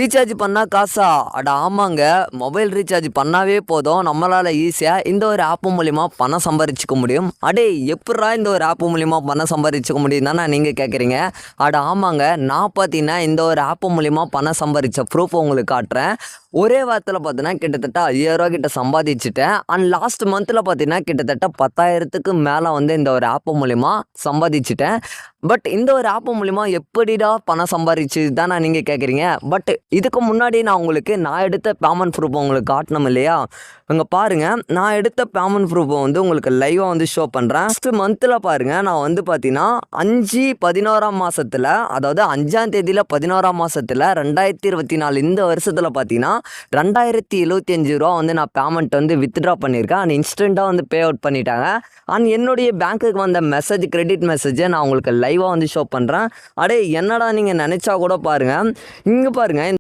Recharge பண்ணா காசா? அட ஆமாங்க. மொபைல் ரீசார்ஜ் பண்ணாவே போதும். நம்மளால ஈஸியா இந்த ஒரு ஆப் மூலியமா பணம் சம்பாரிச்சுக்க முடியும். அடேய் எப்புட்றா இந்த ஒரு ஆப் மூலியமா பணம் சம்பாரிச்சுக்க முடியும் தானே நீங்க கேட்குறீங்க. அட ஆமாங்க. நான் பார்த்தீங்கன்னா இந்த ஒரு ஆப் மூலியமா பணம் சம்பாரிச்ச ப்ரூஃப் உங்களுக்கு காட்டுறேன். ஒரே வாரத்தில் பார்த்தீங்கன்னா கிட்டத்தட்ட ரூ. 5000 கிட்ட சம்பாதிச்சுட்டேன். அண்ட் லாஸ்ட் மந்த்தில் பார்த்தீங்கன்னா கிட்டத்தட்ட 10,000க்கு மேலே வந்து இந்த ஒரு ஆப் மூலியமா சம்பாதிச்சுட்டேன். பட் இந்த ஒரு ஆப் மூலியமா எப்படிடா பணம் சம்பாரிச்சு தானே நீங்கள் கேட்குறீங்க. பட் இதுக்கு முன்னாடி நான் எடுத்த பேமெண்ட் ப்ரூஃப் உங்களுக்கு காட்டணும் இல்லையா. இங்கே பாருங்கள், நான் எடுத்த பேமெண்ட் ப்ரூஃபை வந்து உங்களுக்கு லைவாக வந்து ஷோ பண்ணுறேன். ஃபஸ்ட் மந்தில் பாருங்கள், நான் வந்து பார்த்தீங்கன்னா 5/11 மாதத்தில், அதாவது 5ஆம் தேதியில் 11ஆம் மாதத்தில் 2024 இந்த வருஷத்தில் பார்த்தீங்கன்னா ₹2075 வந்து நான் பேமெண்ட் வந்து வித்ட்ரா பண்ணியிருக்கேன். அண்ட் இன்ஸ்டண்ட்டாக வந்து பே அவுட் பண்ணிட்டாங்க. அண்ட் என்னுடைய பேங்க்குக்கு வந்த மெசேஜ், கிரெடிட் மெசேஜை நான் உங்களுக்கு லைவாக வந்து ஷோ பண்ணுறேன். அடே என்னடா நீங்கள் நினச்சா கூட பாருங்கள், இங்கே பாருங்கள்.